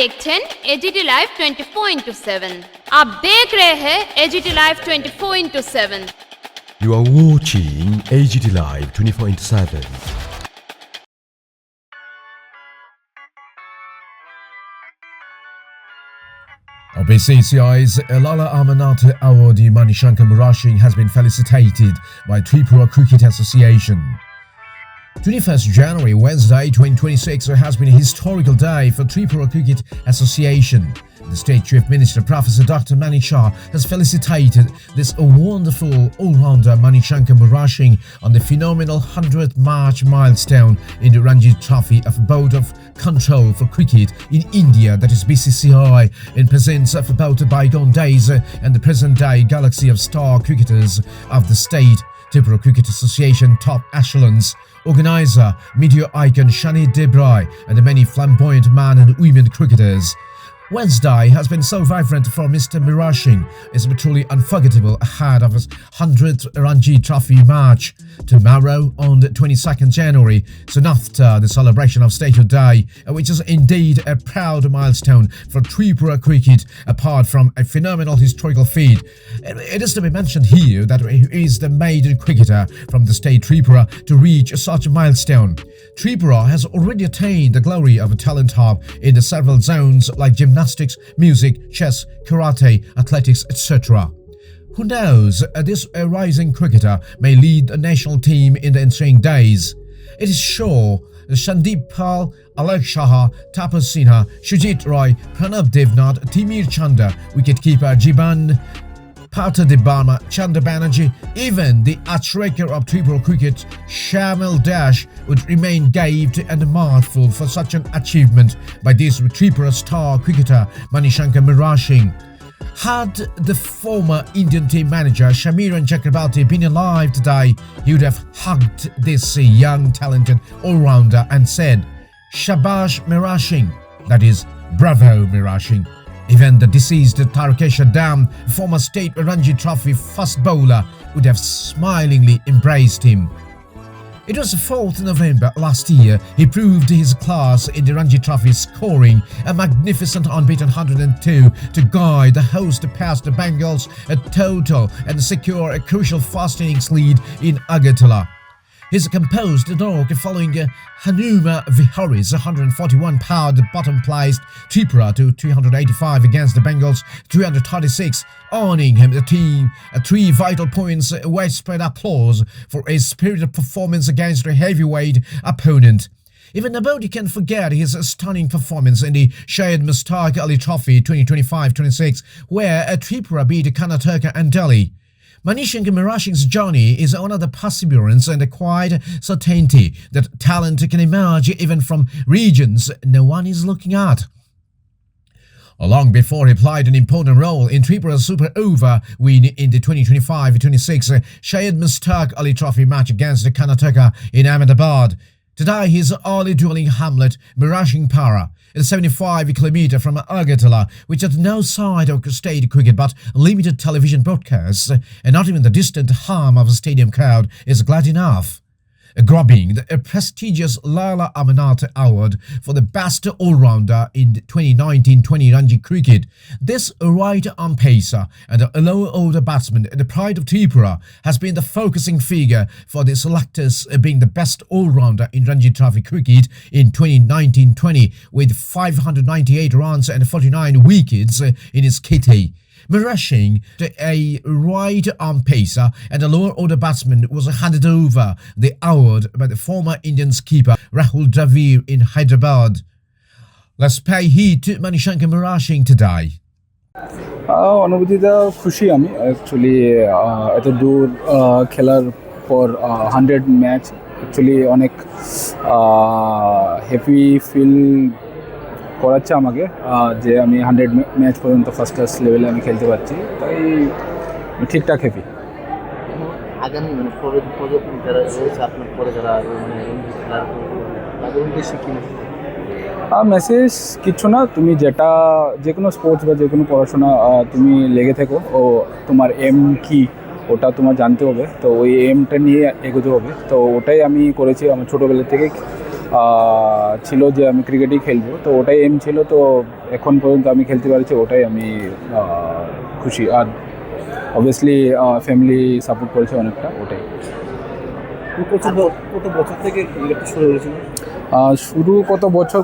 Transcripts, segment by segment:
देखছেন AGT live 24/7। आप देख रहे हैं AGT live 24/7। You are watching AGT Live 24/7. BCCI's Lala Amanat Award Manishankar Murashing has been felicitated by Tripura Cricket Association. 21st January, Wednesday 2026 has been a historical day for Tripura Cricket Association. The State Chief Minister, Professor Dr. Manik Shah, has felicitated this wonderful all-rounder Manishankar Murashing on the phenomenal 100th March milestone in the Ranji Trophy of Board of Control for Cricket in India, that is BCCI, in presence of both the bygone days and the present-day galaxy of star cricketers of the state. Tripura Cricket Association top echelons, organizer, media icon Shani Debray, and the many flamboyant man and women cricketers. Wednesday has been so vibrant for Mr. Murashing. It's truly unforgettable ahead of his 100th Ranji Trophy match tomorrow on the 22nd January, soon after the celebration of Statehood Day, which is indeed a proud milestone for Tripura cricket, apart from a phenomenal historical feat. It is to be mentioned here that he is the maiden cricketer from the state Tripura to reach such a milestone. Tripura has already attained the glory of a talent hub in the several zones like gymnastics, music, chess, karate, athletics, etc. Who knows, this rising cricketer may lead the national team in the ensuing days. It is sure Sandeep Pal, Alok Shah, Tapas Sinha, Shujit Roy, Pranav Devnath, Timir Chanda, wicketkeeper Jiban Pata de Barma, Chanda Banerjee, even the archraker of Tripura cricket, Shamil Dash, would remain gaved and mirthful for such an achievement by this Tripura star cricketer Manishankar Murashing. Had the former Indian team manager Shamiran Chakrabarti been alive today, he would have hugged this young talented all-rounder and said, "Shabash Murashing," that is, bravo Murashing. Even the deceased Tarakesha Dam, former state Ranji Trophy fast bowler, would have smilingly embraced him. It was 4th November last year he proved his class in the Ranji Trophy, scoring a magnificent unbeaten 102 to guide the host past the Bengals a total and secure a crucial fast innings lead in Agartala. His composed knock following Hanuma Vihari's 141-pound bottom-placed Tripura to 385 against the Bengals 336, earning him the team 3 vital points widespread applause for his spirited performance against a heavyweight opponent. Even nobody can forget his stunning performance in the Shahid Mustaq Ali Trophy 2025-26, where Tripura beat Karnataka and Delhi. Manishankar Murashing's journey is one of the perseverance and a quiet certainty that talent can emerge even from regions no one is looking at. Long before he played an important role in Tripura's Super Over win in the 2025-26 Shahid Mustaq Ali Trophy match against Karnataka in Ahmedabad. Today, his early dwelling hamlet, Murashingpara, is 75 km from Agartala, which has no side of state cricket but limited television broadcasts, and not even the distant hum of a stadium crowd is glad enough. Grabbing the prestigious Lala Amanat Award for the best all-rounder in 2019-20 Ranji cricket, this right-arm pacer and a lower-order batsman and the pride of Tripura has been the focusing figure for the selectors, being the best all-rounder in Ranji Trophy cricket in 2019-20 with 598 runs and 49 wickets in his kitty. Murashing, a right-arm pacer and a lower-order batsman, was handed over the award by the former Indian skipper Rahul Dravid in Hyderabad. Let's pay heed to Manishankar Murashing today. অনুভূতিটা খুশি আমি actually এত দূর খেলার পর 100 match actually অনেক happy feel করাচ্ছে আমাকে যে আমি 100 ম্যাচ পর্যন্ত ফার্স্ট ক্লাস লেভেলে আমি খেলতে পারছি, তাই ঠিকঠাক হ্যাপি। আগামী প্রজন্ম যারা রয়েছে আপনার পরে যারা তাদের উদ্দেশ্যে কী মেসেজ? কিচ্ছু না, তুমি যে কোনো স্পোর্টস বা যে কোনো পড়াশোনা তুমি লেগে থেকো, ও তোমার এম কি ওটা তোমার জানতে হবে, তো ওই এমটা নিয়ে এগোতে হবে। তো ওটাই আমি করেছি আমার ছোটোবেলা থেকে। ছিল যে আমি ক্রিকেটই খেলবো, তো ওটাই এম ছিল। তো এখন পর্যন্ত আমি খেলতে পারছি, ওটাই আমি খুশি। আর অবভিয়াসলি ফ্যামিলি সাপোর্ট করেছে অনেকটা, ওটাই। কত বছর থেকে ক্রিকেট শুরু হয়েছিল? শুরু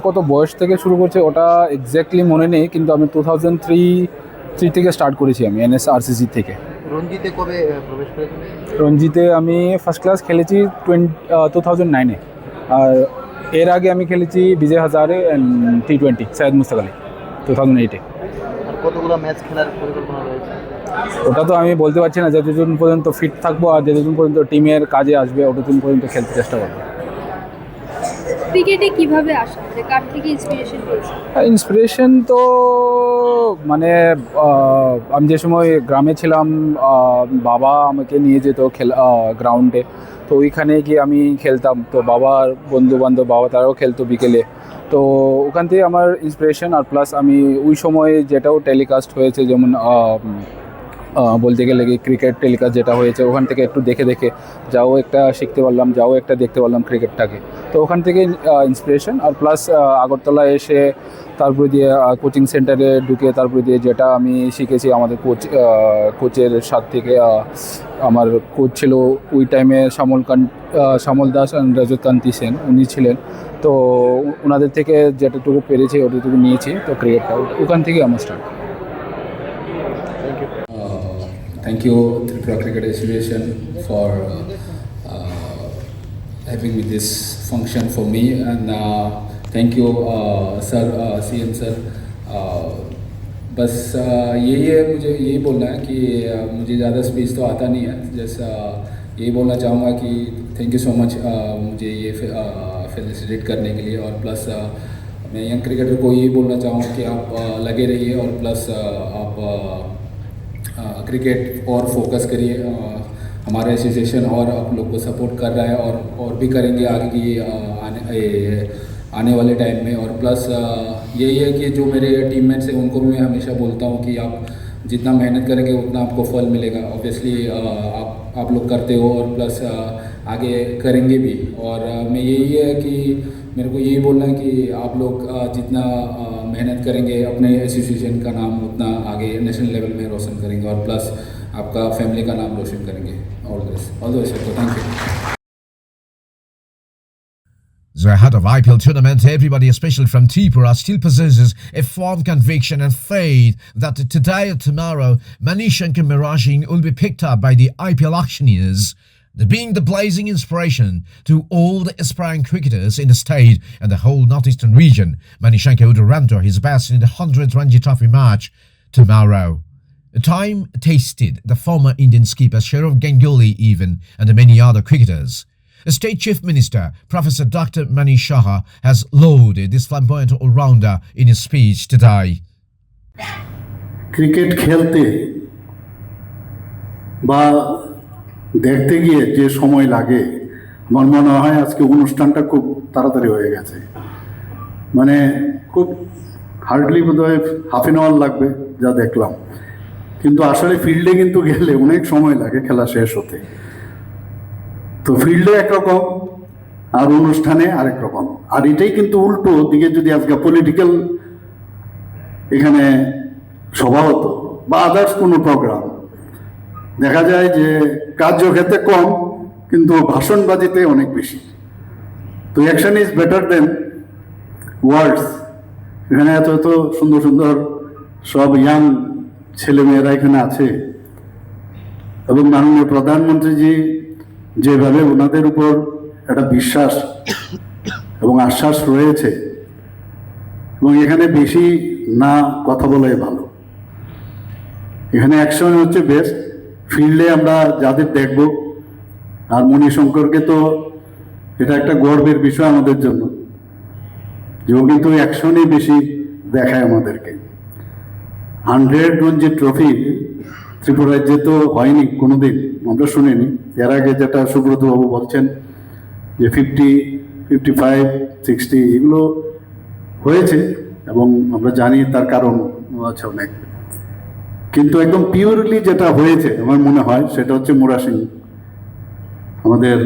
কত বয়স থেকে শুরু করছে ওটা এক্স্যাক্টলি মনে নেই, কিন্তু আমি 2003 থেকে স্টার্ট করেছি, আমি NSRCC থেকে। রঞ্জিতে কবে প্রবেশ করেছিলেন? রঞ্জিতে আমি ফার্স্ট ক্লাস খেলেছি 2009-এ। আর এর আগে আমি খেলেছি বিজয় হাজারে অ্যান্ড T20 সৈয়দ মুশতাক আলী 2008-এ। আর কতগুলো ম্যাচ খেলার পরিকল্পনা রয়েছে? ওটা তো আমি বলতে পারছি না, যতদিন পর্যন্ত ফিট থাকবো আর যতদিন পর্যন্ত টিমের কাজে আসবে ততদিন পর্যন্ত খেলতে চেষ্টা করবো। ক্রিকেটে কিভাবে আসা, মানে কার থেকে ইন্সপিরেশন পেয়েছে? ইন্সপিরেশন তো মানে আমি যে সময় গ্রামে ছিলাম, বাবা আমাকে নিয়ে যেত গ্রাউন্ডে, তো ওইখানে গিয়ে আমি খেলতাম। তো বাবার বন্ধুবান্ধব বাবা তারাও খেলতো বিকেলে, তো ওখান থেকে আমার ইন্সপিরেশন। আর প্লাস আমি ওই সময় যেটাও টেলিকাস্ট হয়েছে, যেমন বলতে গেলে কি ক্রিকেট টেলিকাস্ট যেটা হয়েছে, ওখান থেকে একটু দেখে দেখে যাও একটা শিখতে পারলাম, যাও একটা দেখতে পারলাম ক্রিকেটটাকে। তো ওখান থেকে ইন্সপিরেশন। আর প্লাস আগরতলা এসে তারপরে দিয়ে কোচিং সেন্টারে ঢুকে তারপরে দিয়ে যেটা আমি শিখেছি আমাদের কোচের সাথ থেকে। আমার কোচ ছিল ওই টাইমে শ্যামল দাস অ্যান্ড রজত কান্তি সেন, উনি ছিলেন। তো ওনাদের থেকে যেটাটুকু পেরেছি ওটুকু নিয়েছি। তো ক্রিকেটটা ওখান থেকে আমার start. Thank you, Tripura Cricket Association, for having me this function for me, and thank you, sir, CM sir. बस यही है, मुझे यही बोलना है कि मुझे ज़्यादा स्पीच तो आता नहीं है। जैसा यही बोलना चाहूँगा कि थैंक यू सो मच मुझे ये फेलिसिटेट करने के लिए। और प्लस मैं यंग क्रिकेटर को यही बोलना चाहूँगा कि आप लगे रहिए, और प्लस आप क्रिकेट और फोकस करिए। हमारा एसोसिएशन और आप लोग को सपोर्ट कर रहा है, और भी करेंगे आगे की आने वाले टाइम में। और प्लस यही है कि जो मेरे टीममेट्स हैं उनको भी मैं हमेशा बोलता हूँ कि आप जितना मेहनत करेंगे उतना आपको फल मिलेगा। ऑब्वियसली आप लोग करते हो, और प्लस आगे करेंगे भी। और मैं यही है कि मेरे को यही बोलना है कि आप लोग जितना मेहनत करेंगे अपने एसोसिएशन का नाम उतना आगे नेशनल लेवल में रोशन करेंगे, और प्लस आपका फैमिली का नाम रोशन करेंगे। All the best. Thank you. So ahead of IPL tournament, everybody, especially from Tripura, still possesses a firm conviction and faith that today or tomorrow, Manishankar Mirashing will be picked up by the IPL auctioneers, being the blazing inspiration to all the aspiring cricketers in the state and the whole northeastern region. Manishankar would render his best in the 100th Ranji Trophy match tomorrow. Time tasted the former Indian skipper Sourav Ganguly even, and many other cricketers. The State Chief Minister, Professor Dr. Manish Shah, has lauded this flamboyant all-rounder in his speech today. Cricket খেলতে বা দেখতে গিয়ে যে সময় লাগে, আমার মনে হয় আজকে অনুষ্ঠানটা খুব তাড়াতাড়ি হয়ে গেছে। মানে খুব হার্ডলি বোধহয় হাফ অ্যান আওয়ার লাগবে যা দেখলাম, কিন্তু আসলে ফিল্ডে কিন্তু গেলে অনেক সময় লাগে খেলা শেষ হতে। তো ফিল্ডে একরকম আর অনুষ্ঠানে আরেক রকম। আর এটাই কিন্তু উল্টো দিকে যদি আজকে পলিটিক্যাল এখানে সভা হতো বা আদার্স কোনো প্রোগ্রাম, দেখা যায় যে কার্যক্ষেত্রে কম কিন্তু ভাষণবাজিতে অনেক বেশি। তো অ্যাকশন ইজ বেটার দেন ওয়ার্ডস। এখানে এত এত সুন্দর সুন্দর সব ইয়াং ছেলেমেয়েরা এখানে আছে, এবং মাননীয় প্রধানমন্ত্রীজি যেভাবে ওনাদের উপর একটা বিশ্বাস এবং আশ্বাস রয়েছে, এবং এখানে বেশি না কথা বলাই ভালো। এখানে অ্যাকশন হচ্ছে বেস্ট। ফিল্ডে আমরা যাদের দেখব, আর মণিশঙ্করকে তো এটা একটা গর্বের বিষয় আমাদের জন্য, যে ও কিন্তু অ্যাকশনই বেশি দেখায় আমাদেরকে। 100 রঞ্জি ট্রফি ত্রিপুরা রাজ্যে তো হয়নি কোনোদিন, আমরা শুনিনি। এর আগে যেটা সুব্রত বাবু বলছেন যে 50, 55, 60 এগুলো হয়েছে, এবং আমরা জানি তার কারণ আছে অনেক। কিন্তু একদম পিওরলি যেটা হয়েছে আমার মনে হয় সেটা হচ্ছে মুরা সিং। আমাদের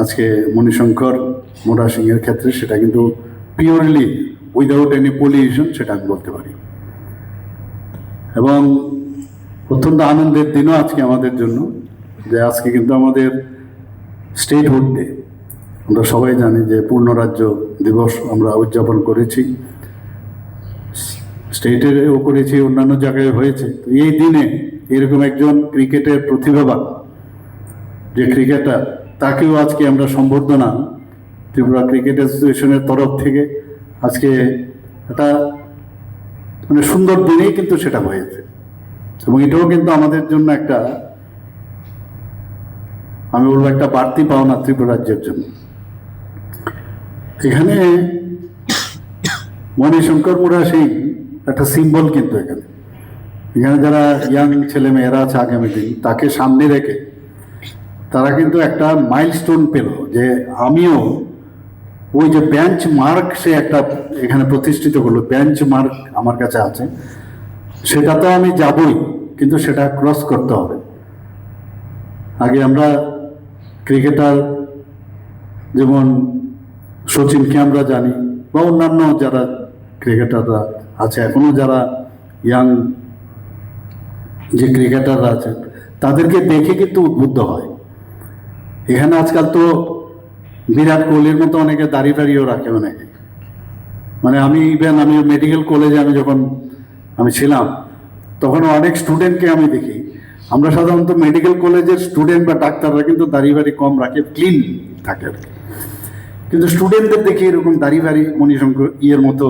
আজকে মণিশঙ্কর মোরা সিংয়ের ক্ষেত্রে সেটা কিন্তু পিওরলি উইদাউট এনি পলিউশন, সেটা আমি বলতে পারি। এবং অত্যন্ত আনন্দের দিনও আজকে আমাদের জন্য, যে আজকে কিন্তু আমাদের স্টেটহুড ডে। আমরা সবাই জানি যে পূর্ণরাজ্য দিবস আমরা উদযাপন করেছি, স্টেটেও করেছি, অন্যান্য জায়গায় হয়েছে। তো এই দিনে এরকম একজন ক্রিকেটের প্রতিভাবান যে ক্রিকেটার, তাকেও আজকে আমরা সম্বর্ধনা ত্রিপুরা ক্রিকেট অ্যাসোসিয়েশনের তরফ থেকে আজকে একটা মানে সুন্দর দিনেই কিন্তু সেটা হয়েছে। এবং এটাও কিন্তু আমাদের জন্য একটা, আমি বলবো একটা বাড়তি পাওনা ত্রিপুরা রাজ্যের জন্য। এখানে মণিশঙ্কর মুরা সিং একটা সিম্বল, কিন্তু এখানে যারা ইয়াং ছেলে মেয়েরা আছে আগামী দিন, তাকে সামনে রেখে তারা কিন্তু একটা মাইলস্টোন পেল, যে আমিও ওই যে বেঞ্চ মার্ক সে একটা এখানে প্রতিষ্ঠিত করলো, বেঞ্চ মার্ক আমার কাছে আছে, সেটা তো আমি যাবই, কিন্তু সেটা ক্রস করতে হবে। আগে আমরা ক্রিকেটার যেমন সচিনকে আমরা জানি, বা অন্যান্য যারা ক্রিকেটাররা আছে এখনো, যারা ইয়াং যে ক্রিকেটাররা আছেন, তাদেরকে দেখে কিন্তু উদ্বুদ্ধ হয়। এখানে আজকাল তো বিরাট কোহলির মতো অনেকে দাড়ি ফাড়িও রাখে অনেকে। মানে আমি মেডিকেল কলেজে যখন আমি ছিলাম, তখন অনেক স্টুডেন্টকে আমি দেখি, আমরা সাধারণত মেডিকেল কলেজের স্টুডেন্ট বা ডাক্তাররা কিন্তু দাড়ি বাড়ি কম রাখে, ক্লিন থাকে আর কি। কিন্তু স্টুডেন্টদের দেখি এরকম দাড়ি বাড়ি মণিশঙ্কর মতো,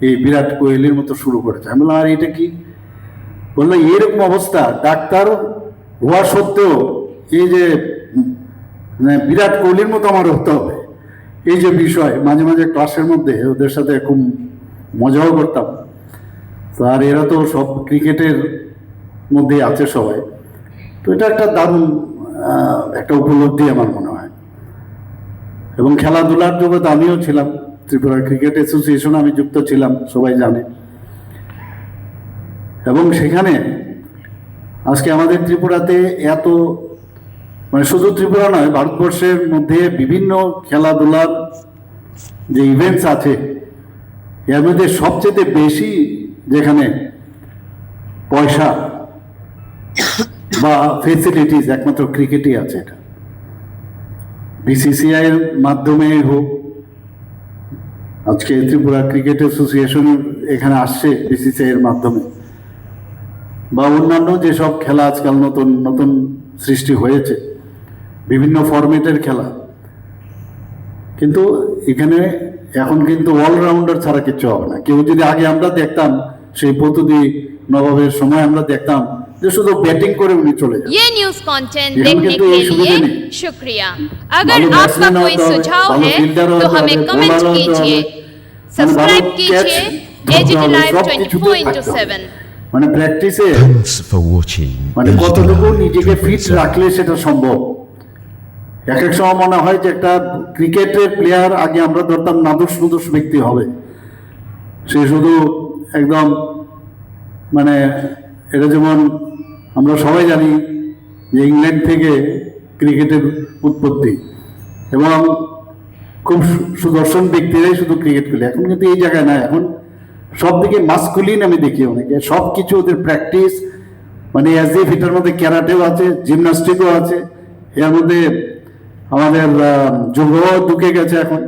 এই বিরাট কোহলির মতো শুরু করেছে। আমি বললাম, আর এটা কি? বললো এরকম অবস্থা, ডাক্তার হওয়া সত্ত্বেও এই যে মানে বিরাট কোহলির মতো আমার হতে হবে, এই যে বিষয়। মাঝে মাঝে ক্লাসের মধ্যে ওদের সাথে খুব মজাও করতাম। তো আর এরা তো সব ক্রিকেটের মধ্যে আছে সবাই। তো এটা একটা দারুণ একটা উপলব্ধি আমার মনে হয়। এবং খেলাধুলার জগতে আমিও ছিলাম, ত্রিপুরা ক্রিকেট অ্যাসোসিয়েশনে আমি যুক্ত ছিলাম, সবাই জানে। এবং সেখানে আজকে আমাদের ত্রিপুরাতে এত, মানে শুধু ত্রিপুরা নয়, ভারতবর্ষের মধ্যে বিভিন্ন খেলাধুলার যে ইভেন্টস আছে, এর মধ্যে সবচেয়ে বেশি যেখানে পয়সা বা ফেসিলিটিস একমাত্র ক্রিকেটই আছে। এটা বিসিসিআই এর মাধ্যমে হোক, আজকে ত্রিপুরা ক্রিকেট অ্যাসোসিয়েশন এখানে আসছে বিসিসিআই এর মাধ্যমে, বা অন্যান্য যেসব খেলা আজকাল নতুন নতুন সৃষ্টি হয়েছে, বিভিন্ন ফরম্যাটের খেলা। কিন্তু এখানে এখন কিন্তু অলরাউন্ডার ছাড়া কিছু হবে না। কেউ যদি আগে আমরা দেখতাম সেই পদ্ধতি নবাবের সময় আমরা দেখতাম যে শুধু ব্যাটিং করে উনি चले जाते। ये न्यूज कंटेंट देखने के लिए शुक्रिया। अगर आपका कोई सुझाव है तो हमें कमेंट कीजिए, सब्सक्राइब कीजिए एजीटी लाइव 24/7। মানে প্র্যাকটিসে Thanks for watching. মানে কতটুকু নিজেকে ফিট রাখলে সেটা সম্ভব। এক এক সময় মনে হয় যে একটা ক্রিকেটের প্লেয়ার আগে আমরা ধরতাম নাদুস নুদুস ব্যক্তি হবে, সে শুধু একদম মানে এটা যেমন আমরা সবাই জানি যে ইংল্যান্ড থেকে ক্রিকেটের উৎপত্তি, এবং খুব সুদর্শন ব্যক্তিরাই শুধু ক্রিকেট খেলে। এখন কিন্তু এই জায়গায় না, এখন সব দিকে মাস্কুলিন আমি দেখি অনেকে, সব কিছু ওদের প্র্যাকটিস মানে অ্যাজ ইফ এটার মধ্যে ক্যারাটেও আছে, জিমনাস্টিকও আছে, এর মধ্যে আমাদের যোগও ঢুকে গেছে এখন।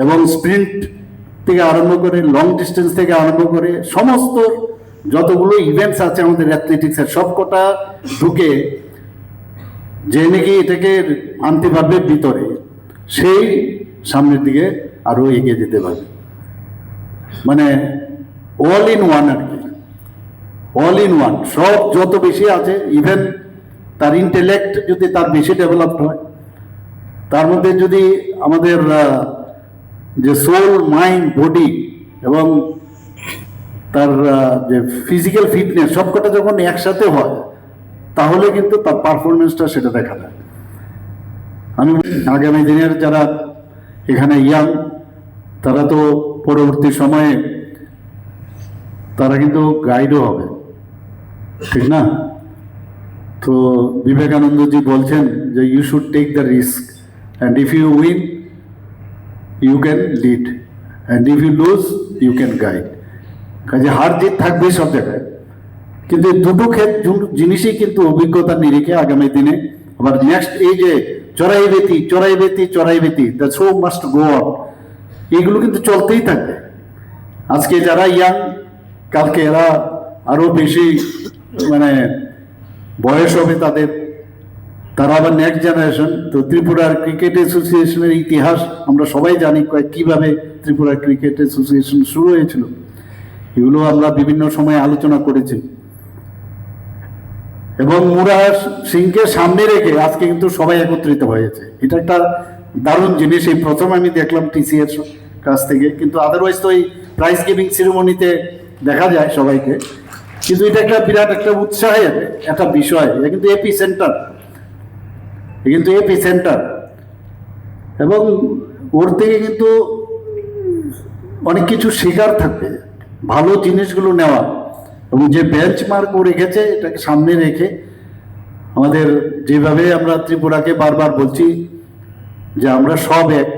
এবং স্প্রিন্ট থেকে আরম্ভ করে, লং ডিস্টেন্স থেকে আরম্ভ করে, সমস্ত যতগুলো ইভেন্টস আছে আমাদের অ্যাথলেটিক্সের সবকটা ঢুকে, যে নাকি এটাকে আনতে পারবে ভিতরে, সেই সামনের দিকে আরো এগিয়ে যেতে পারবে। মানে অল ইন ওয়ান আর কি, অল ইন ওয়ান। সব যত বেশি আছে, ইভেন তার ইন্টেলেক্ট যদি তার বেশি ডেভেলপড হয়, তার মধ্যে যদি আমাদের যে সোল, মাইন্ড, বডি এবং তার যে ফিজিক্যাল ফিটনেস সবকটা যখন একসাথে হয়, তাহলে কিন্তু তার পারফরমেন্সটা সেটা দেখা যায়। আমি আগামী দিনের যারা এখানে ইয়াং, তারা তো পরবর্তী সময়ে তারা কিন্তু গাইডও হবে, ঠিক না? তো বিবেকানন্দজি বলছেন যে you should take the risk, and if you win you can lead, and if you lose you can guide. কাজে হার জিত থাকবেই সব জায়গায়, কিন্তু এই দুটো জিনিসই কিন্তু অভিজ্ঞতার নিরিখে আগামী দিনে আবার নেক্সট এই যে চড়াই বেতি the show must go on, এইগুলো কিন্তু চলতেই থাকবে। আজকে যারা ইয়াং, কালকে এরা আরো বেশি মানে বয়স হবে তাদের, তারা আবার নেক্সট জেনারেশন। তো ত্রিপুরার ক্রিকেট অ্যাসোসিয়েশনের ইতিহাস আমরা সবাই জানি কিভাবে ত্রিপুরা ক্রিকেট অ্যাসোসিয়েশন শুরু হয়েছিল, এগুলো আমরা বিভিন্ন সময় আলোচনা করেছি। এবং মুরা সিংকে সামনে রেখে আজকে কিন্তু সবাই একত্রিত হয়েছে, এটা একটা দারুণ জিনিস। এই প্রথম আমি দেখলাম টিসি এর কাছ থেকে, কিন্তু আদারওয়াইজ তো এই প্রাইজ গিভিং সেরেমনিতে দেখা যায় সবাইকে, কিন্তু এটা একটা বিরাট একটা উৎসাহের একটা বিষয়। এটা কিন্তু এপি সেন্টার, এবং ওর থেকে কিন্তু অনেক কিছু শেখার থাকবে, ভালো জিনিসগুলো নেওয়া, এবং যে বেঞ্চ মার্ক ও রেখেছে এটাকে সামনে রেখে আমাদের যেভাবে আমরা ত্রিপুরাকে বারবার বলছি যে আমরা সব এক,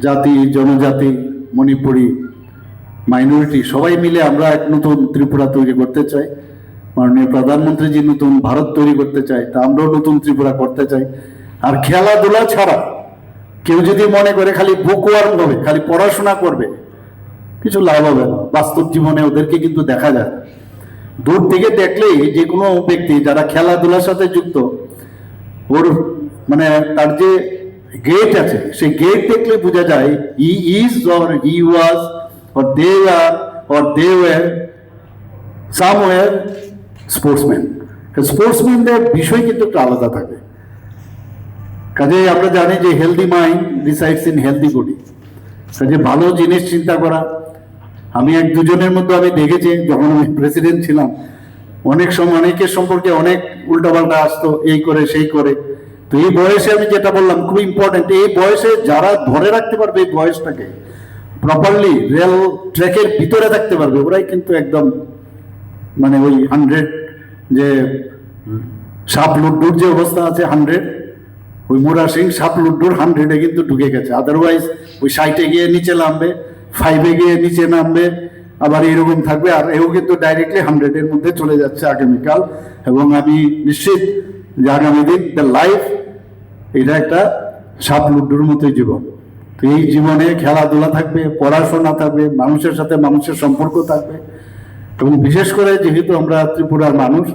জাতি জনজাতি মণিপুরি মাইনরিটি সবাই মিলে আমরা এক নতুন ত্রিপুরা তৈরি করতে চাই। মাননীয় প্রধানমন্ত্রী যে নতুন ভারত তৈরি করতে চাই, তা আমরাও নতুন ত্রিপুরা করতে চাই। আর খেলাধুলা ছাড়া কেউ যদি মনে করে খালি বুকওয়ার্ম হবে, খালি পড়াশোনা করবে, কিছু লাভ হবে না। বাস্তব জীবনে ওদেরকে কিন্তু দেখা যায়, দূর থেকে দেখলেই যে কোনো ব্যক্তি যারা খেলাধুলার সাথে যুক্ত, ওর মানে তার যে গেট আছে সেই গেট দেখলে বোঝা যায় he is or he was or they are or they were somewhere sportsman. স্পোর্টসম্যানদের বিষয় কিন্তু একটু আলাদা থাকে। কাজে আমরা জানি যে healthy mind resides in healthy body. কাজে ভালো জিনিস চিন্তা করা, আমি এক দুজনের মধ্যে আমি দেখেছি যখন আমি প্রেসিডেন্ট ছিলাম, অনেক সময় অনেকের সম্পর্কে অনেক উল্টাপাল্টা আসতো, এই করে সেই করে। তো এই বয়সে আমি যেটা বললাম খুব ইম্পর্টেন্ট, এই বয়সে যারা ধরে রাখতে পারবে এই বয়সটাকে প্রপারলি রেল ট্র্যাকের ভিতরে থাকতে পারবে, ওরাই কিন্তু একদম মানে ওই 100 যে সাপ লুড্ডুর যে অবস্থা আছে 100, ওই মুরা সিং সাপ লুড্ডুর 100-এ কিন্তু ঢুকে গেছে। আদারওয়াইজ ওই 60-এ গিয়ে নিচে নামবে, 5-এ গিয়ে নিচে নামবে, আবার এরকম থাকবে। আর এও কিন্তু ডাইরেক্টলি 100-এর মধ্যে চলে যাচ্ছে আগামীকাল। এবং আমি নিশ্চিত যে আগামী দিন দ্য লাইফ এটা একটা সাপ লুড্ডুর মতোই জীবন। তো এই জীবনে খেলাধুলা থাকবে, পড়াশোনা থাকবে, মানুষের সাথে মানুষের সম্পর্ক থাকবে। এবং বিশেষ করে যেহেতু আমরা ত্রিপুরার মানুষ,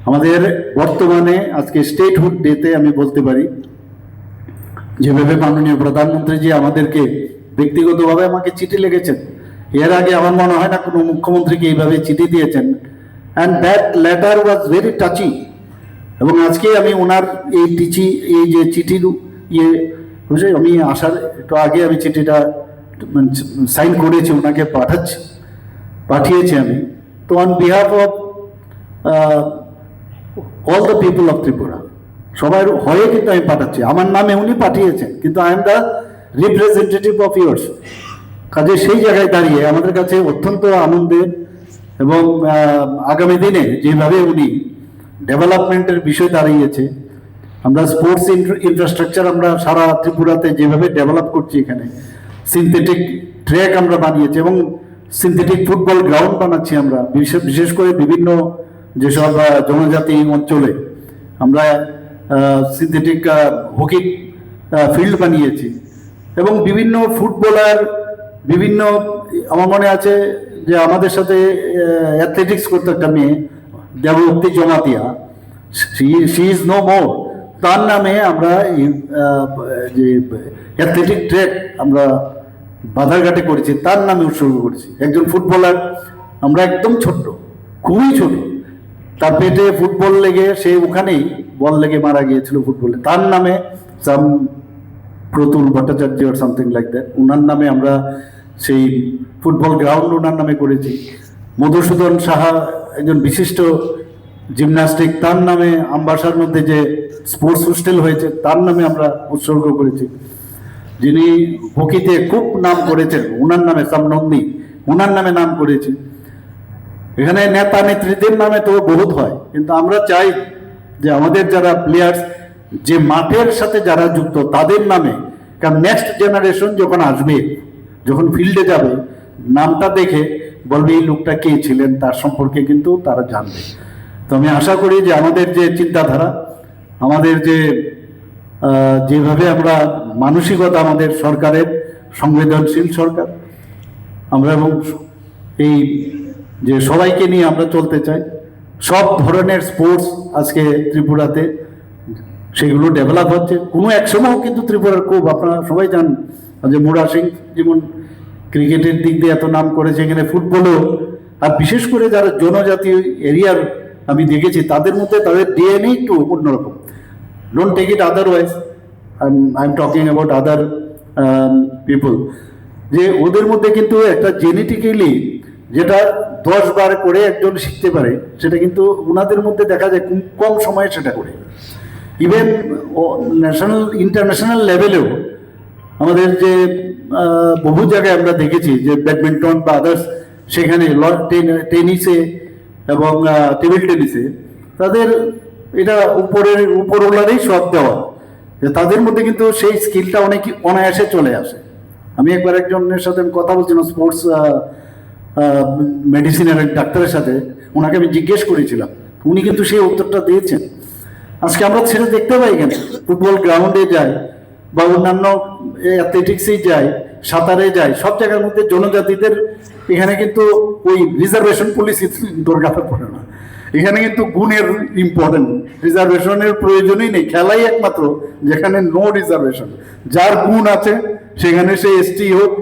আমাদের বর্তমানে আজকে স্টেটহুড ডেতে আমি বলতে পারি যেভাবে মাননীয় প্রধানমন্ত্রীজি আমাদেরকে ব্যক্তিগতভাবে আমাকে চিঠি লিখেছেন, এর আগে আমার মনে হয় না কোনো মুখ্যমন্ত্রীকে এইভাবে চিঠি দিয়েছেন, and that letter was very touching. এবং আজকে আমি ওনার এই যে চিঠির বুঝে আমি আসার একটু আগে আমি চিঠিটা সাইন করেছি, ওনাকে পাঠিয়েছি আমি। তো on behalf of all the people of Tripura, সবার হয়ে কিন্তু আমি পাঠাচ্ছি, আমার নামে উনি পাঠিয়েছেন, কিন্তু I am the representative of yours. কাজে সেই জায়গায় দাঁড়িয়ে আমাদের কাছে অত্যন্ত আনন্দের, এবং আগামী দিনে যেভাবে উনি ডেভেলপমেন্টের বিষয় দাঁড়িয়েছে, আমরা স্পোর্টস ইনফ্রাস্ট্রাকচার আমরা সারা ত্রিপুরাতে যেভাবে ডেভেলপ করছি, এখানে সিনথেটিক ট্র্যাক আমরা বানিয়েছি এবং সিনথেটিক ফুটবল গ্রাউন্ড বানাচ্ছি আমরা, বিশেষ করে বিভিন্ন যেসব জনজাতি অঞ্চলে আমরা সিনথেটিক হকি ফিল্ড বানিয়েছি। এবং বিভিন্ন ফুটবলার, বিভিন্ন আমার মনে আছে যে আমাদের সাথে অ্যাথলেটিক্স করতে একটা মেয়ে Debbhakti Jamatia, she is no more, তার নামে আমরা যে অ্যাথলেটিক ট্র্যাক আমরা বাধারঘাটে করেছি, তার নামে উৎসর্গ করেছি। একজন ফুটবলার, আমরা একদম ছোট্ট, খুবই ছোট, তার পেটে ফুটবল লেগে সে ওখানেই বল লেগে মারা গিয়েছিল ফুটবলে, তার নামে সাম প্রতুল ভট্টাচার্য আর সামথিং লাইক দ্যাট, ওনার নামে আমরা সেই ফুটবল গ্রাউন্ড ওনার নামে করেছি। মধুসূদন সাহা একজন বিশিষ্ট জিমন্যাস্টিক, তার নামে আমবাসার মধ্যে যে স্পোর্টস হোস্টেল হয়েছে তার নামে আমরা উৎসর্গ করেছি। যিনি হকিতে খুব নাম করেছেন ওনার নামে সামনন্দী, ওনার নামে নাম করেছি। এখানে নেতা নেত্রীদের নামে তো বহুত হয়, কিন্তু আমরা চাই যে আমাদের যারা প্লেয়ার্স, যে মাঠের সাথে যারা যুক্ত, তাদের নামে কারণ নেক্সট জেনারেশন যখন আসবে, যখন ফিল্ডে যাবে, নামটা দেখে বলবে এই লোকটা কে ছিলেন, তার সম্পর্কে কিন্তু তারা জানবে। তো আমি আশা করি যে আমাদের যে চিন্তাধারা, আমাদের যে যেভাবে আমরা মানসিকতা, আমাদের সরকারের সংবেদনশীল সরকার আমরা, এবং এই যে সবাইকে নিয়ে আমরা চলতে চাই, সব ধরনের স্পোর্টস আজকে ত্রিপুরাতে সেগুলো ডেভেলপ হচ্ছে। কোনো এক সময় কিন্তু ত্রিপুরার খুব, আপনারা সবাই জানেন যে মুরা সিং যেমন ক্রিকেটের দিক দিয়ে এত নাম করেছে, এখানে ফুটবলও, আর বিশেষ করে যারা জনজাতি এরিয়ার আমি দেখেছি তাদের মধ্যে তাদের ডিএনএ একটু অন্যরকম। Don't take it otherwise, I am talking about other people, যে ওদের মধ্যে কিন্তু একটা জেনেটিক্যালি যেটা 10 বার করে একজন শিখতে পারে, সেটা কিন্তু ওনাদের মধ্যে দেখা যায় খুব কম সময়ে সেটা করে। ইভেন ন্যাশনাল ইন্টারন্যাশনাল লেভেলেও আমাদের যে বহু জায়গায় আমরা দেখেছি যে ব্যাডমিন্টন বা আদার্স, সেখানে টেনিসে এবং টেবিল টেনিসে তাদের এটা উপরওয়ালারই সব দেওয়া, যে তাদের মধ্যে কিন্তু সেই স্কিলটা অনেক অনায়াসে চলে আসে। আমি একবার একজনের সাথে কথা বলছিলাম, স্পোর্টস মেডিসিনের এক ডাক্তারের সাথে, ওনাকে আমি জিজ্ঞেস করেছিলাম, উনি কিন্তু সেই উত্তরটা দিয়েছেন। আজকে আমরা সেটা দেখতে পাই কেন, ফুটবল গ্রাউন্ডে যাই বা অন্যান্য অ্যাথলেটিক্সেই যাই, সাঁতারে যাই, সব জায়গার মধ্যে জনজাতিদের এখানে কিন্তু ওই রিজার্ভেশন পলিসি দরকার পড়ে না। এখানে কিন্তু গুণের ইম্পর্টেন্ট, রিজার্ভেশনের প্রয়োজনই নেই। খেলাই একমাত্র যেখানে নো রিজার্ভেশন, যার গুণ আছে সেখানে সে এসটি হোক,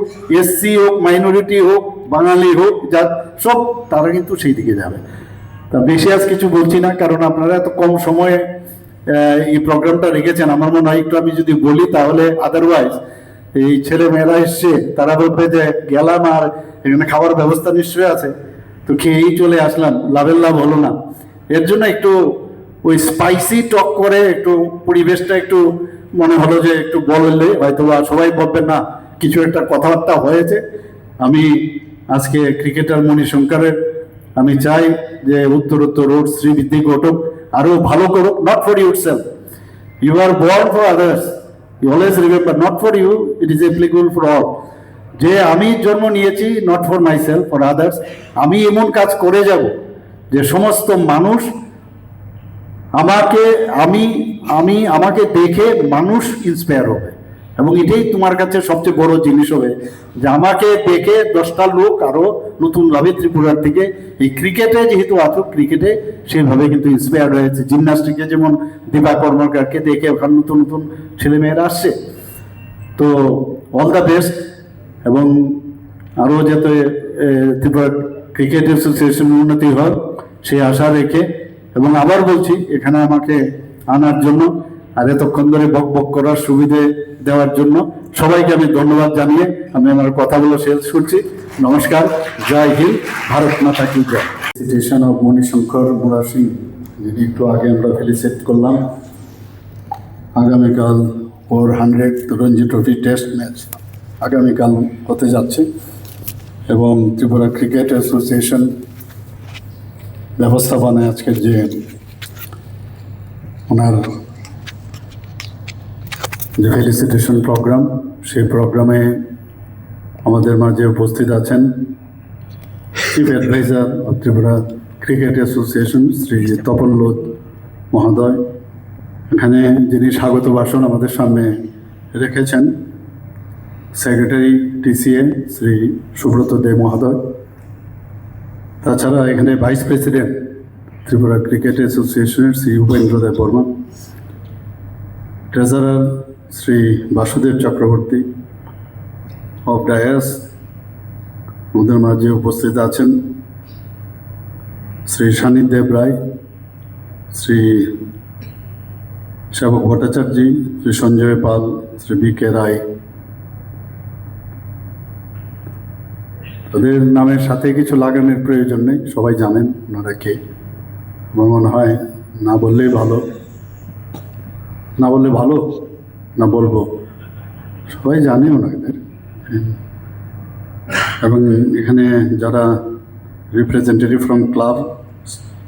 এসসি হোক, মাইনরিটি হোক, বাঙালি হোক, যার সব তারা কিন্তু সেই দিকে যাবে। তা বেশি আজ কিছু বলছি না, কারণ আপনারা এত কম সময়ে এই প্রোগ্রামটা রেখেছেন। আমার মনে হয় একটু আমি যদি বলি তাহলে আদারওয়াইজ এই ছেলে মেয়েরা এসছে, তারা বলবে যে গেলাম আর এখানে খাওয়ার ব্যবস্থা নিশ্চয়ই আছে, তো খেয়েই চলে আসলাম, লাভের লাভ হলো না। এর জন্য একটু ওই স্পাইসি টক করে একটু পরিবেশটা একটু মনে হলো যে একটু বললে হয়তো সবাই বলবেন না কিছু একটা কথাবার্তা হয়েছে। আমি আজকে ক্রিকেটার মণিশঙ্করের আমি চাই যে উত্তরোত্তর রোড শ্রীবৃদ্ধি ঘটুক, আরো ভালো করুক। Not for yourself, you are born for others, you always remember, not for you, it is applicable for all. যে আমি জন্ম নিয়েছি not for myself, for others. আমি এমন কাজ করে যাব যে সমস্ত মানুষ আমাকে দেখে মানুষ ইন্সপায়ার হবে, এবং এটাই তোমার কাছে সবচেয়ে বড় জিনিস হবে, যে আমাকে দেখে 10টা লোক আরো নতুনভাবে ত্রিপুরার থেকে এই ক্রিকেটে যেহেতু আছো, ক্রিকেটে সেভাবে কিন্তু ইন্সপায়ার হয়েছে। জিমন্যাস্টিকে যেমন দীপা কর্মকারকে দেখে ওখানে নতুন নতুন ছেলেমেয়েরা আসছে। তো অল দ্য বেস্ট, এবং আরও যাতে ত্রিপুরা ক্রিকেট অ্যাসোসিয়েশন উন্নতি হয় সেই আশা রেখে, এবং আবার বলছি এখানে আমাকে আনার জন্য আর এতক্ষণ ধরে বক বক করার সুবিধে দেওয়ার জন্য সবাইকে আমি ধন্যবাদ জানিয়ে আমি আমার কথাগুলো শেষ করছি। নমস্কার, জয় হিন্দ, ভারত মাতা কি জয়। ফেলিসিটেশন অফ মণিশঙ্কর মুরা সিং, যিনি একটু আগে আমরা ফেলিসিটেট করলাম। আগামীকাল ওর 100th Ranji trophy test match আগামীকাল হতে যাচ্ছে, এবং ত্রিপুরা ক্রিকেট অ্যাসোসিয়েশন ব্যবস্থাপনায় আজকের যে ওনার যে ফেলিসিটেশন প্রোগ্রাম, সেই প্রোগ্রামে আমাদের মাঝে উপস্থিত আছেন chief advisor of Tripura Cricket Association Shri Tapan Lodh মহোদয়। এখানে যিনি স্বাগত ভাষণ আমাদের সামনে রেখেছেন সেক্রেটারি টিসিএ শ্রী সুব্রত দে মহোদয়। তাছাড়া এখানে ভাইস প্রেসিডেন্ট ত্রিপুরা ক্রিকেট অ্যাসোসিয়েশনের Shri Upendra Dev Barma, treasurer Shri Basudev Chakraborty of dais. আমাদের মাঝে উপস্থিত আছেন শ্রী সান্নিদেব রায়, শ্রী সেবক ভট্টাচার্য, শ্রী সঞ্জয় পাল, শ্রী বি কে রায়। তাদের নামের সাথে কিছু লাগানোর প্রয়োজন নেই, সবাই জানেন ওনারা কে। আমার মনে হয় না বললেই ভালো, না বললে ভালো, না বলবো, সবাই জানে ওনাদের। এবং এখানে যারা representative from club,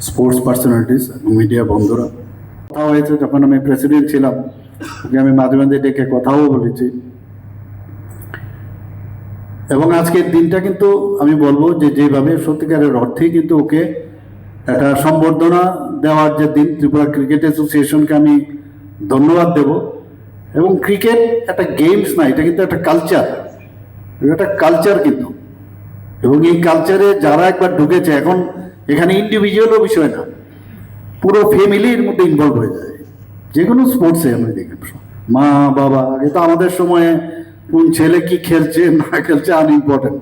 sports personalities এবং মিডিয়া বন্ধুরা, কথা হয়েছে যখন আমি প্রেসিডেন্ট ছিলাম, ওকে আমি মাঝে মাঝে ডেকে কথাও বলেছি এবং আজকের দিনটা কিন্তু আমি বলবো যে যেভাবে সত্যিকারের অর্থেই কিন্তু ওকে একটা সম্বর্ধনা দেওয়ার যে দিন, ত্রিপুরা ক্রিকেট অ্যাসোসিয়েশনকে আমি ধন্যবাদ দেব। এবং ক্রিকেট একটা গেমস না, এটা কিন্তু একটা কালচার, এটা একটা কালচার কিন্তু। এবং এই কালচারে যারা একবার ঢুকেছে, এখন এখানে ইন্ডিভিজুয়ালও বিষয় না, পুরো ফ্যামিলির মধ্যে ইনভলভ হয়ে যায় যে কোনো স্পোর্টসে। আমি দেখি মা বাবা, আগে তো আমাদের সময়ে কোন ছেলে কি খেলছে না খেলছে আনইম্পর্টেন্ট,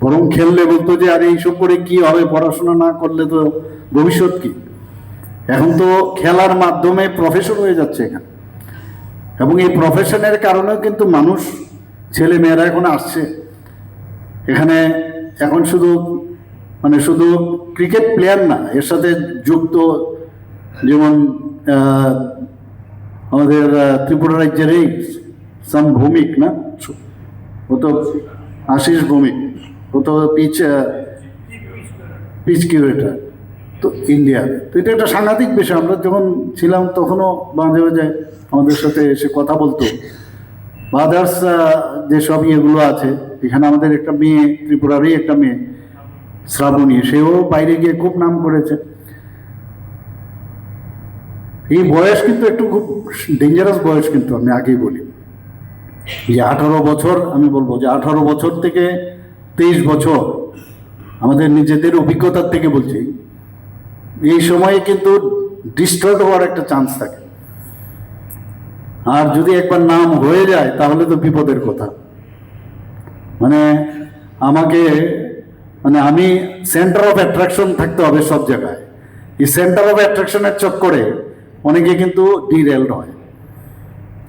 বরং খেললে বলতো যে আরে এইসব করে কি হবে, পড়াশোনা না করলে তো ভবিষ্যৎ কি। এখন তো খেলার মাধ্যমে প্রফেশন হয়ে যাচ্ছে এখানে, এবং এই প্রফেশনের কারণেও কিন্তু মানুষ, ছেলে মেয়েরা এখন আসছে এখানে। এখন শুধু শুধু ক্রিকেট প্লেয়ার না, এর সাথে যুক্ত যেমন আমাদের ত্রিপুরা রাজ্যের এই সাম ভৌমিক না, ও তো আশিস ভৌমিক, ও তো পিচ কিউরেটার তো ইন্ডিয়ার। তো এটা একটা সাংঘাতিক বিষয়। আমরা যখন ছিলাম তখনও মাঝে মাঝে আমাদের সাথে এসে কথা বলতো। আদার্স যেসব ইয়েগুলো আছে, এখানে আমাদের একটা মেয়ে, ত্রিপুরারই একটা মেয়ে শ্রাবণী, সেও বাইরে গিয়ে খুব নাম করেছে। এই বয়স কিন্তু একটু খুব ডেঞ্জারাস বয়স, কিন্তু আমি আগেই বলি যে 18 বছর, আমি বলবো যে 18 বছর থেকে 23 বছর, আমাদের নিজেদের অভিজ্ঞতার থেকে বলছি, এই সময়ে কিন্তু ডিস্ট্রয়েড হওয়ার একটা চান্স থাকে। আর যদি একবার নাম হয়ে যায় তাহলে তো বিপদের কথা। আমাকে আমি সেন্টার অফ অ্যাট্রাকশন থাকতে হবে সব জায়গায়। এই সেন্টার অফ অ্যাট্রাকশনের চক্করে অনেকে কিন্তু ডিরেলড হয়।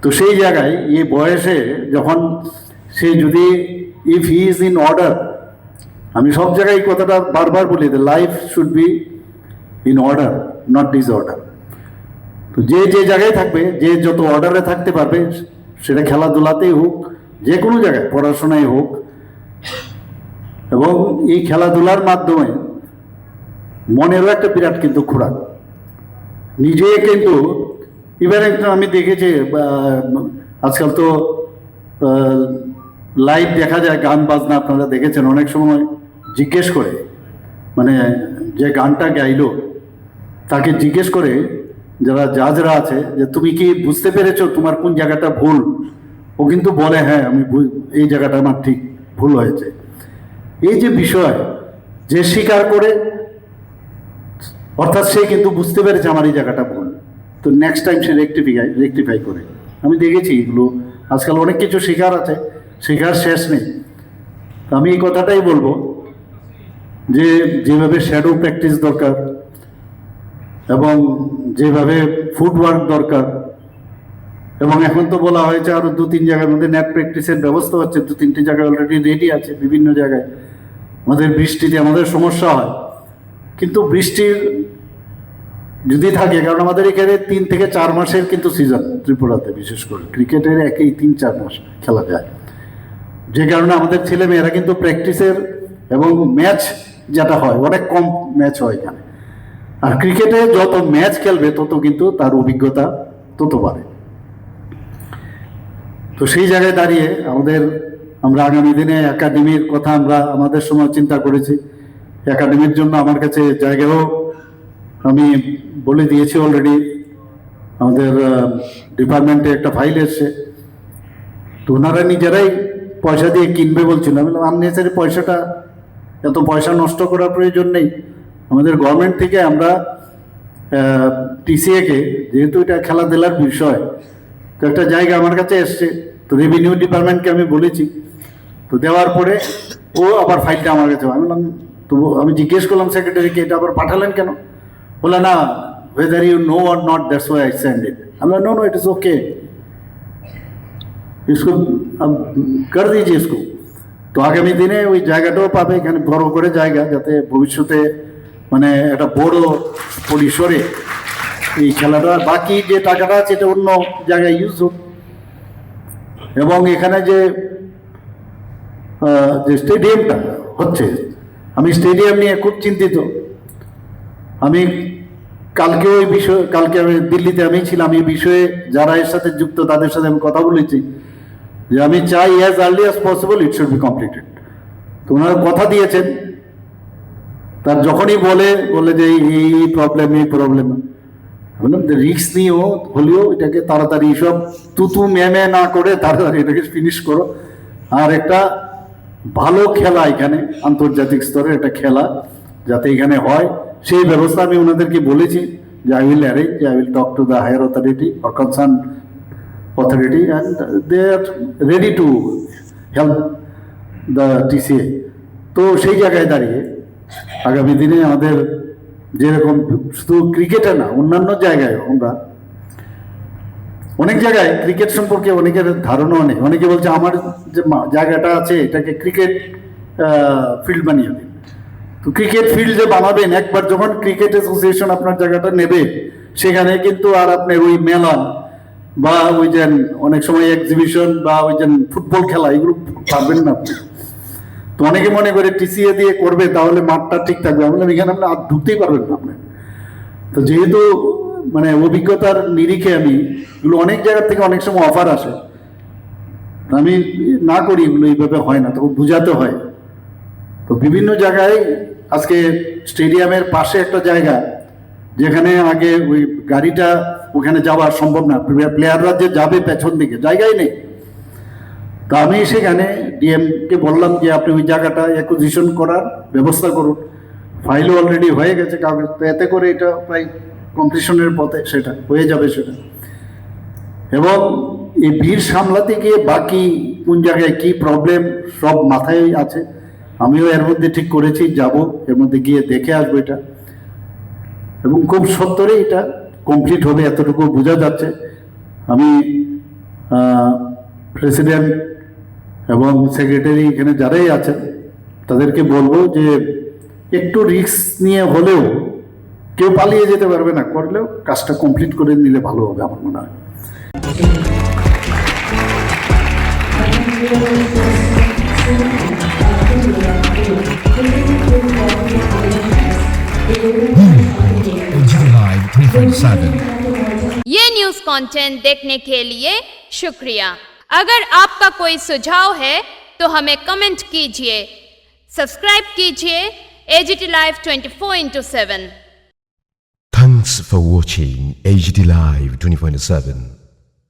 তো সেই জায়গায় এই বয়সে যখন সে যদি, if he is in order, আমি সব জায়গায় এই কথাটা বারবার বলি, the life should be in order, not disorder. তো যে যে জায়গায় থাকবে, যে যত অর্ডারে থাকতে পারবে, সেটা খেলাধুলাতেই হোক, যে কোনো জায়গায় পড়াশোনায় হোক, এবং এই খেলাধুলার মাধ্যমে মনেরও একটা বিরাট কিন্তু খোরাক। নিজে কিন্তু এবার একটা আমি দেখেছি, আজকাল তো লাইভ দেখা যায় গান বাজনা, আপনারা দেখেছেন, অনেক সময় জিজ্ঞেস করে, যে গানটা গাইলো তাকে জিজ্ঞেস করে যারা জাজরা আছে যে তুমি কি বুঝতে পেরেছো তোমার কোন জায়গাটা ভুল। ও কিন্তু বলে হ্যাঁ আমি এই জায়গাটা আমার ঠিক, ভুল হয়েছে। এই যে বিষয়, যে স্বীকার করে, অর্থাৎ সে কিন্তু বুঝতে পেরেছে আমার এই জায়গাটা ভুল, তো নেক্সট টাইম সে রেকটিফাই করে। আমি দেখেছি এগুলো আজকাল অনেক কিছু শেখার আছে, শেখার শেষ নেই। তো আমি এই কথাটাই বলবো যে যেভাবে শ্যাডো প্র্যাকটিস দরকার, এবং যেভাবে ফুটওয়ার্ক দরকার, এবং এখন তো বলা হয়েছে আরো 2-3 জায়গার মধ্যে নেট প্র্যাকটিসের ব্যবস্থা হচ্ছে, 2-3টে জায়গায় অলরেডি রেডি আছে বিভিন্ন জায়গায়। আমাদের বৃষ্টিতে আমাদের সমস্যা হয়, কিন্তু বৃষ্টির যদি থাকে, কারণ আমাদের এখানে 3 থেকে 4 মাসের কিন্তু সিজন ত্রিপুরাতে, বিশেষ করে ক্রিকেটের একই 3-4 মাস খেলা যায়, যে কারণে আমাদের ছেলে মেয়েরা কিন্তু প্র্যাকটিসের এবং ম্যাচ যেটা হয় অনেক কম ম্যাচ হয় এখানে। আর ক্রিকেটে যত ম্যাচ খেলবে তত কিন্তু তার অভিজ্ঞতা তত বাড়ে। তো সেই জায়গায় দাঁড়িয়ে আমরা আগামী দিনে একাডেমির কথা আমরা আমাদের সময় চিন্তা করেছি। একাডেমির জন্য আমার কাছে জায়গাও আমি বলে দিয়েছি অলরেডি, আমাদের ডিপার্টমেন্টে একটা ফাইল এসছে। তো ওনারা নিজেরাই পয়সা দিয়ে কিনবে বলছিল। আমি বললাম আননেসারি পয়সাটা, এত পয়সা নষ্ট করার প্রয়োজন নেই। আমাদের গভর্নমেন্ট থেকে আমরা টিসিএকে, যেহেতু এটা খেলাধুলার বিষয়, তো একটা জায়গা আমার কাছে এসছে, তো রেভিনিউ ডিপার্টমেন্টকে আমি বলেছি। তো দেওয়ার পরে ও আবার ফাইলটা আমার কাছে, আমি বললাম, তো আমি জিজ্ঞেস করলাম সেক্রেটারিকে, এটা আবার পাঠালেন কেন? বলে না, whether you know or not, that's why I send it. I'm like, no, it is okay. इसको अब कर दीजिए इसको। তো আগামী দিনে ওই জায়গাটাও পাবে, এখানে বড় করে জায়গা, যাতে ভবিষ্যতে একটা বড় পরিসরে এই খেলাটা, বাকি যে টাকাটা আছে এটা অন্য জায়গায় ইউজ হোক। এবং এখানে যে স্টেডিয়ামটা হচ্ছে, আমি স্টেডিয়াম নিয়ে খুব চিন্তিত। আমি কালকে আমি দিল্লিতে আমি ছিলাম, এই বিষয়ে যারা এর সাথে যুক্ত তাদের সাথে আমি কথা বলেছি যে আমি চাই as early as possible it should be completed. তো ওনারা কথা দিয়েছেন, তার যখনই বলে যে এই প্রবলেম বললাম যে রিস্ক নিয়েও হলেও এটাকে তাড়াতাড়ি সব তুতু ম্যামে না করে তাড়াতাড়ি এটাকে ফিনিশ করো। আর একটা ভালো খেলা এখানে আন্তর্জাতিক স্তরে একটা খেলা যাতে এখানে হয় সেই ব্যবস্থা আমি ওনাদেরকে বলেছি যে I will talk to the higher authority or concern authority and they are ready to help the TCA. তো সেই জায়গায় দাঁড়িয়ে আগামী দিনে আমাদের যেরকম শুধু ক্রিকেটে না অন্যান্য জায়গায় আমরা অনেক জায়গায় ক্রিকেট সম্পর্কে অনেকের ধারণাও নেই। অনেকে বলছে আমার যে জায়গাটা আছে এটাকে ক্রিকেট ফিল্ড বানিয়ে দিন। তো ক্রিকেট ফিল্ড যে বানাবেন, একবার যখন ক্রিকেট অ্যাসোসিয়েশন আপনার জায়গাটা নেবে সেখানে কিন্তু আর আপনি ওই মেলা বা ওই যে অনেক সময় এক্সিবিশন বা ওই যে ফুটবল খেলা এগুলো পারবেন না। তো অনেকে মনে করে টিসিএ দিয়ে করবে তাহলে মাঠটা ঠিক থাকবে, আমি বললাম এখানে আপনি আর ঢুকতেই পারবেন না আপনি। তো যেহেতু মানে অভিজ্ঞতার নিরিখে আমি এগুলো অনেক জায়গা থেকে অনেক সময় অফার আসে, আমি না করি এগুলো এইভাবে হয় না, তখন বুঝাতে হয়। তো বিভিন্ন জায়গায় আজকে স্টেডিয়ামের পাশে একটা জায়গা যেখানে আগে ওই গাড়িটা ওখানে যাওয়া সম্ভব না, প্লেয়াররা যে যাবে পেছন দিকে জায়গাই নেই। তা আমি সেখানে ডিএমকে বললাম যে আপনি ওই জায়গাটা অ্যাকুইজিশন করার ব্যবস্থা করুন। ফাইলও অলরেডি হয়ে গেছে কাগজ, তো এতে করে এটা প্রায় কমপ্লিশনের পথে সেটা হয়ে যাবে সেটা। এবং এই ভিড় সামলাতে গিয়ে বাকি কোন জায়গায় কি প্রবলেম সব মাথায় আছে, আমিও এর মধ্যে ঠিক করেছি যাব, এর মধ্যে গিয়ে দেখে আসবো এটা, এবং খুব সত্তরে এটা কমপ্লিট হবে এতটুকু বোঝা যাচ্ছে। আমি প্রেসিডেন্ট এবং সেক্রেটারি এখানে যারাই আছেন তাদেরকে বলবো যে একটু রিস্ক নিয়ে হলেও কেউ পালিয়ে যেতে পারবে না, করলেও কাজটা কমপ্লিট করে নিলে ভালো হবে আমার মনে হয়। AGT Live 24/7। ये न्यूज कंटेंट देखने के लिए शुक्रिया। अगर आपका कोई सुझाव है तो हमें कमेंट कीजिए, सब्सक्राइब कीजिए AGT Live 24/7। Thanks for watching AGT Live 24/7।